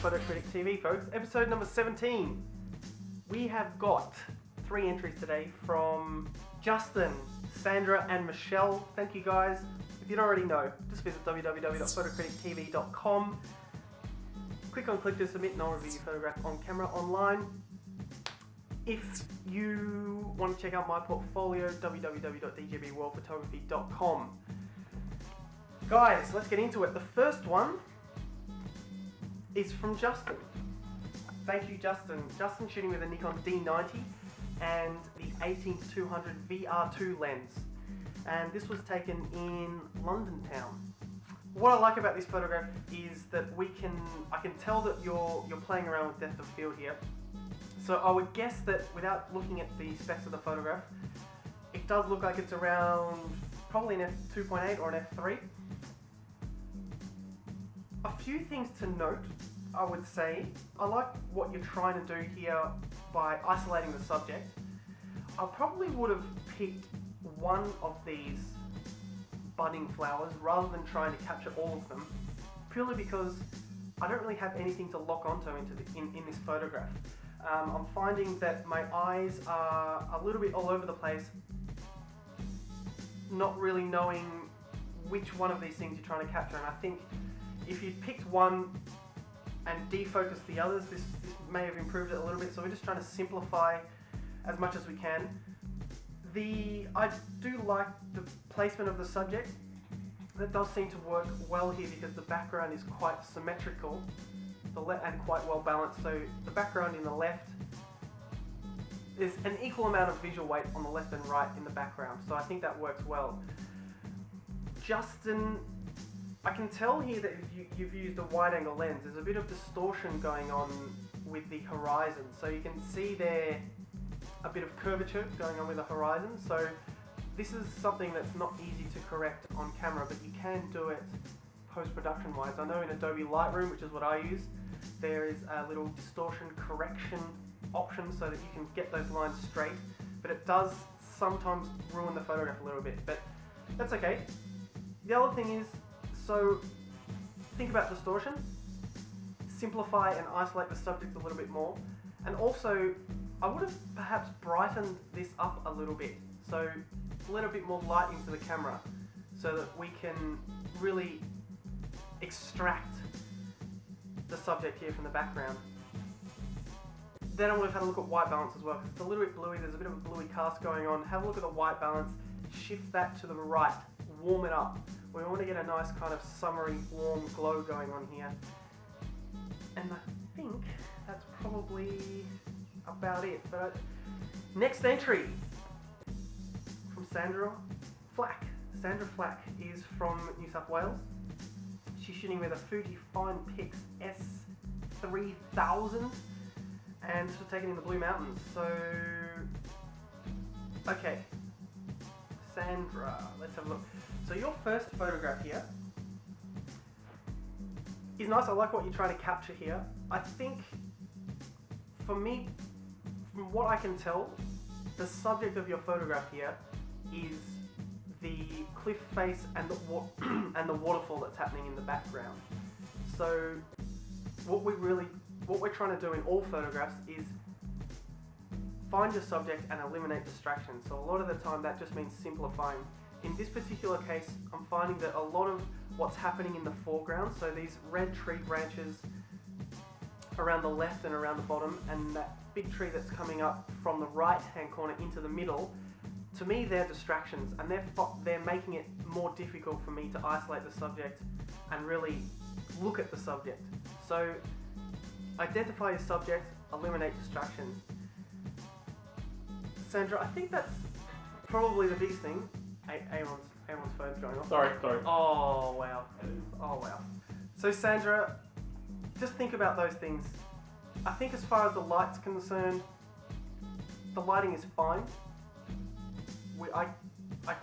Photo Critic TV, folks. Episode number 17. We have got 3 entries today from Justin, Sandra and Michelle. Thank you guys. If you don't already know, just visit www.photocritictv.com. Click to submit and I'll review your photograph on camera online. If you want to check out my portfolio, www.djbworldphotography.com. Guys, let's get into it. The first one is from Justin. Thank you, Justin. Justin shooting with a Nikon D90 and the 18-200 VR2 lens. And this was taken in London town. What I like about this photograph is that I can tell that you're playing around with depth of field here. So I would guess that without looking at the specs of the photograph, it does look like it's around probably an f2.8 or an f3. A few things to note, I would say. I like what you're trying to do here by isolating the subject. I probably would have picked one of these budding flowers rather than trying to capture all of them, purely because I don't really have anything to lock onto in this photograph. I'm finding that my eyes are a little bit all over the place, not really knowing which one of these things you're trying to capture, and I think if you'd picked one and defocused the others, this may have improved it a little bit, so we're just trying to simplify as much as we can. I do like the placement of the subject. That does seem to work well here because the background is quite symmetrical and quite well balanced, so the background in the left, there's an equal amount of visual weight on the left and right in the background, so I think that works well. Justin, I can tell here that you've used a wide angle lens. There's a bit of distortion going on with the horizon. So you can see there a bit of curvature going on with the horizon. So this is something that's not easy to correct on camera, but you can do it post-production wise. I know in Adobe Lightroom, which is what I use, there is a little distortion correction option so that you can get those lines straight, but it does sometimes ruin the photograph a little bit, but that's okay. The other thing is, so think about distortion, simplify and isolate the subject a little bit more, and also I would have perhaps brightened this up a little bit, so let a bit more light into the camera so that we can really extract the subject here from the background. Then I would have had a look at white balance as well, because it's a little bit bluey, there's a bit of a bluey cast going on. Have a look at the white balance, shift that to the right, warm it up. We want to get a nice kind of summery, warm glow going on here. And I think that's probably about it. But next entry from Sandra Flack. Sandra Flack is from New South Wales. She's shooting with a Fuji Fine Pix S3000 and this was taken in the Blue Mountains. So, okay. Sandra, let's have a look. So your first photograph here is nice. I like what you're trying to capture here. I think, for me, from what I can tell, the subject of your photograph here is the cliff face and the waterfall that's happening in the background. So what we're trying to do in all photographs is find your subject and eliminate distractions. So a lot of the time that just means simplifying. In this particular case, I'm finding that a lot of what's happening in the foreground, so these red tree branches around the left and around the bottom, and that big tree that's coming up from the right hand corner into the middle, to me they're distractions, and they're making it more difficult for me to isolate the subject and really look at the subject. So identify your subject, eliminate distractions. Sandra, I think that's probably the biggest thing. Aaron's phone's going off. Sorry. Oh wow. So Sandra, just think about those things. I think as far as the light's concerned, the lighting is fine. I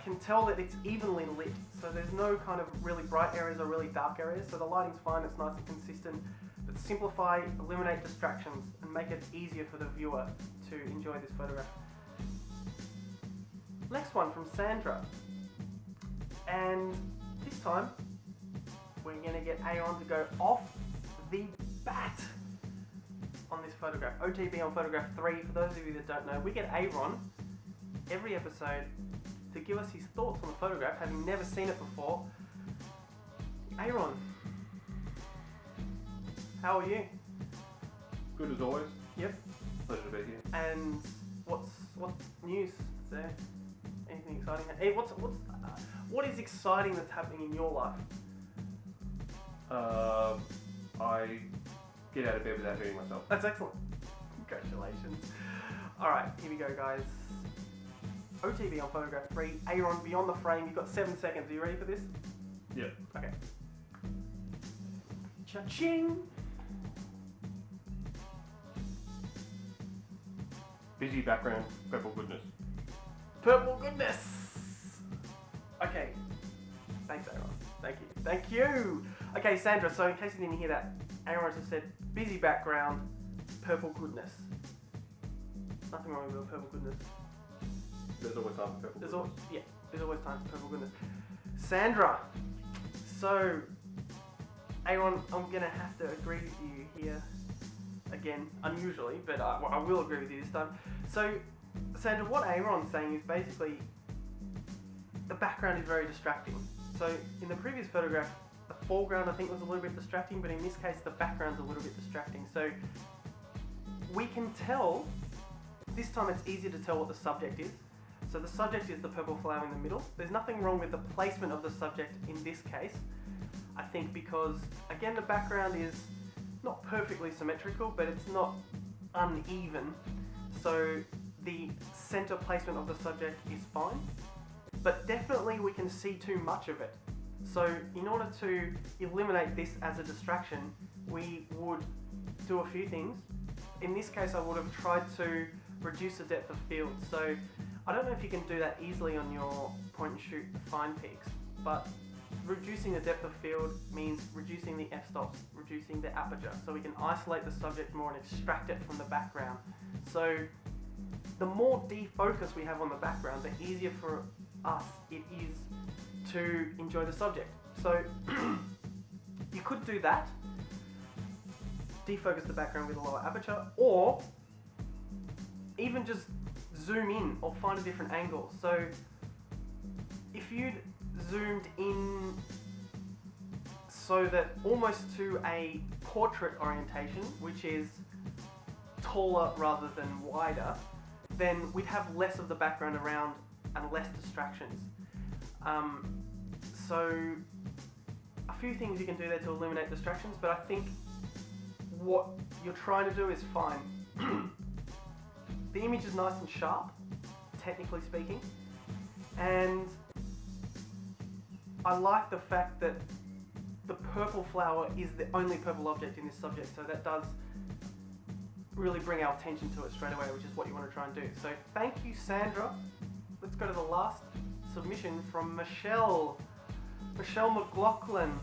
can tell that it's evenly lit, so there's no kind of really bright areas or really dark areas, so the lighting's fine, it's nice and consistent. But simplify, eliminate distractions, and make it easier for the viewer to enjoy this photograph. Next one from Sandra, and this time we're going to get Aeon to go off the spat on this photograph. OTB on photograph 3. For those of you that don't know, we get Aaron every episode to give us his thoughts on the photograph, having never seen it before. Aaron, how are you? Good as always. Yep. Pleasure to be here. And what's news? Is there anything exciting? Hey, what is exciting that's happening in your life? I get out of bed without hurting myself. That's excellent. Congratulations. All right, here we go, guys. OTB on photograph 3. Aaron, beyond the frame. You've got 7 seconds. Are you ready for this? Yep. Okay. Cha-ching! Busy background, purple goodness. Purple goodness! Okay. Thanks, Aaron. Thank you! Okay, Sandra, so in case you didn't hear that, Aaron just said, busy background, purple goodness. Nothing wrong with purple goodness. There's always time for purple goodness. There's always time for purple goodness. Sandra, so, Aaron, I'm going to have to agree with you here again, unusually, but I will agree with you this time. So, Sandra, what Aaron's saying is basically the background is very distracting. So, in the previous photograph, the foreground I think was a little bit distracting, but in this case the background's a little bit distracting. So, we can tell, this time it's easier to tell what the subject is. So the subject is the purple flower in the middle. There's nothing wrong with the placement of the subject in this case, I think, because again the background is not perfectly symmetrical, but it's not uneven. So the center placement of the subject is fine, but definitely we can see too much of it. So in order to eliminate this as a distraction, we would do a few things. In this case, I would have tried to reduce the depth of field. So I don't know if you can do that easily on your point and shoot fine peaks, but reducing the depth of field means reducing the f-stops, reducing the aperture, so we can isolate the subject more and extract it from the background. So the more defocus we have on the background, the easier for us it is to enjoy the subject. So you could do that, defocus the background with a lower aperture, or even just zoom in or find a different angle. So if you'd zoomed in so that almost to a portrait orientation, which is taller rather than wider, then we'd have less of the background around and less distractions. So a few things you can do there to eliminate distractions, but I think what you're trying to do is fine. The image is nice and sharp, technically speaking, and I like the fact that the purple flower is the only purple object in this subject, so that does really bring our attention to it straight away, which is what you want to try and do. So thank you, Sandra. Let's go to the last submission from Michelle McLaughlin.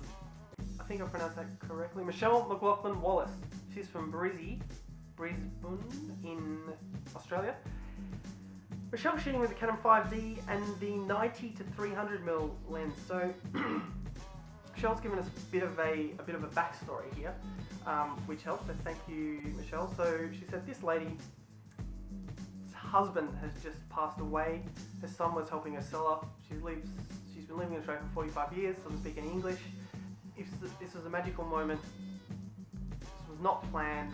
I think I pronounced that correctly. Michelle McLaughlin Wallace. She's from Brisbane in Australia. Michelle's shooting with the Canon 5D and the 90 to 300mm lens. So Michelle's given us a bit of a backstory here, which helps. So thank you, Michelle. So she said this lady's husband has just passed away. Her son was helping her sell up. She's been living in Australia for 45 years. Doesn't speak any English. This was a magical moment. This was not planned,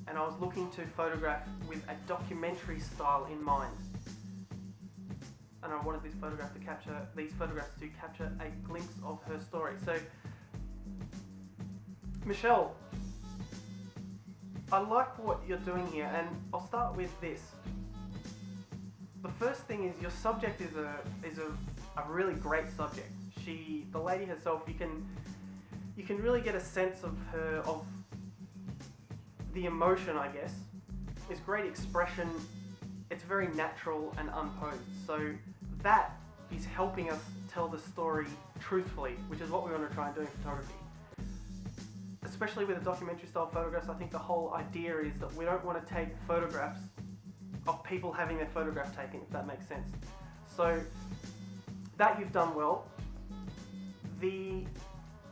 and I was looking to photograph with a documentary style in mind. And I wanted these photographs to capture a glimpse of her story. So, Michelle, I like what you're doing here, and I'll start with this. The first thing is your subject is a really great subject. The lady herself, you can really get a sense of the emotion, I guess. It's great expression. It's very natural and unposed. So that is helping us tell the story truthfully, which is what we want to try and do in photography. Especially with the documentary style photographs, I think the whole idea is that we don't want to take photographs of people having their photograph taken, if that makes sense. So that you've done well. The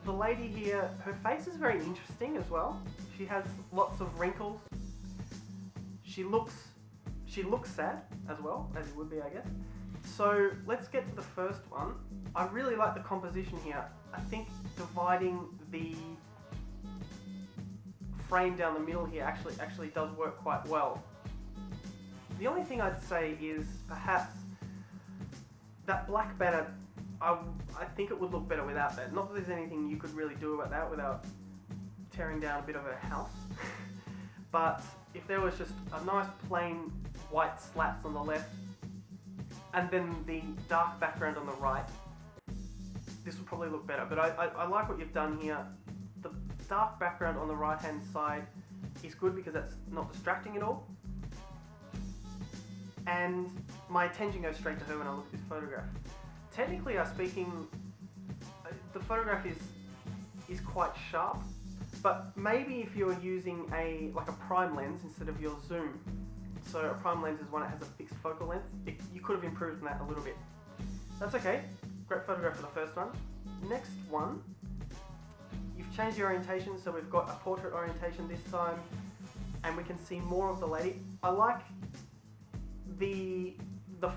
the lady here, her face is very interesting as well. She has lots of wrinkles. She looks sad as well, as you would be, I guess. So let's get to the first one. I really like the composition here. I think dividing the frame down the middle here actually does work quite well. The only thing I'd say is perhaps that black banner, I think it would look better without that. Not that there's anything you could really do about that without tearing down a bit of a house. But if there was just a nice plain white slats on the left and then the dark background on the right, this would probably look better. But I like what you've done here. The dark background on the right hand side is good because that's not distracting at all. And my attention goes straight to her when I look at this photograph. Technically speaking, the photograph is quite sharp, but maybe if you're using a prime lens instead of your zoom, so a prime lens is one that has a fixed focal length, you could have improved on that a little bit. That's okay. Great photograph for the first one. Next one, you've changed the orientation, so we've got a portrait orientation this time, and we can see more of the lady. I like the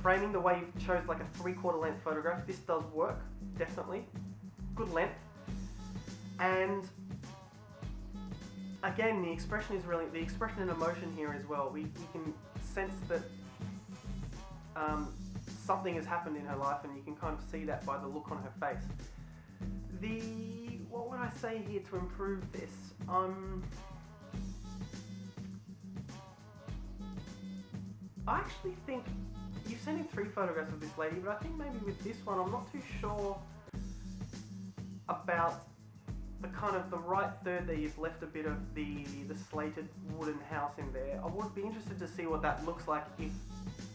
framing, the way you've chose like a 3/4 length photograph. This does work, definitely. Good length. And again, the expression and emotion here as well. We can sense that something has happened in her life, and you can kind of see that by the look on her face. What would I say here to improve this? I actually think you've sent in 3 photographs of this lady, but I think maybe with this one, I'm not too sure about the right third there. You've left a bit of the slated wooden house in there. I would be interested to see what that looks like if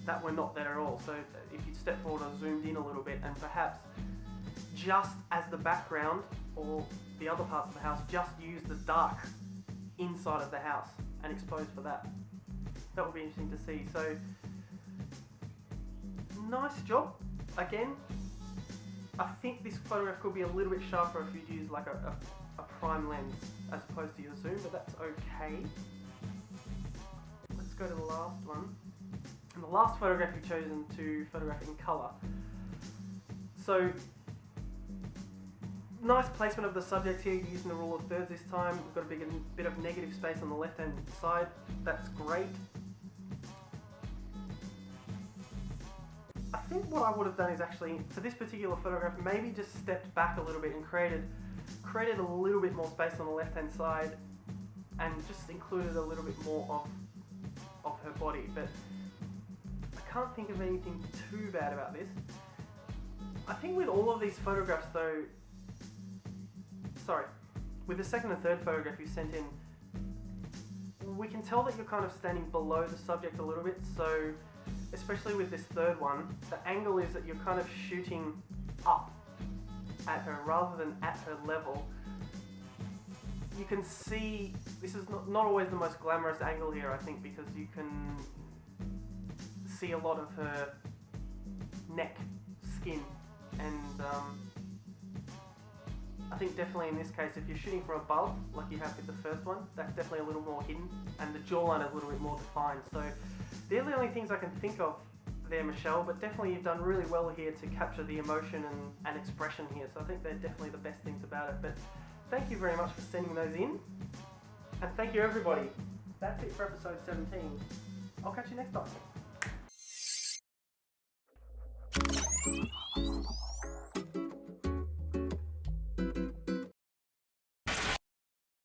that were not there at all. So if you step forward or zoomed in a little bit, and perhaps just as the background or the other parts of the house, just use the dark inside of the house and expose for that. That would be interesting to see. So nice job. Again, I think this photograph could be a little bit sharper if you'd use like a prime lens as opposed to your zoom, but that's okay. Let's go to the last one. And the last photograph you've chosen to photograph in colour. So nice placement of the subject here, using the rule of thirds this time. We've got a bit of negative space on the left hand side. That's great. I think what I would have done is actually, for this particular photograph, maybe just stepped back a little bit and created a little bit more space on the left hand side and just included a little bit more of her body. But I can't think of anything too bad about this. I think with all of these photographs though, with the second and third photograph you sent in, we can tell that you're kind of standing below the subject a little bit. So especially with this third one, the angle is that you're kind of shooting up at her rather than at her level. You can see, this is not always the most glamorous angle here, I think, because you can see a lot of her neck, skin, and I think definitely in this case, if you're shooting from above, like you have with the first one, that's definitely a little more hidden, and the jawline is a little bit more defined. So they're the only things I can think of there, Michelle, but definitely you've done really well here to capture the emotion and expression here. So I think they're definitely the best things about it. But thank you very much for sending those in. And thank you everybody. That's it for episode 17. I'll catch you next time.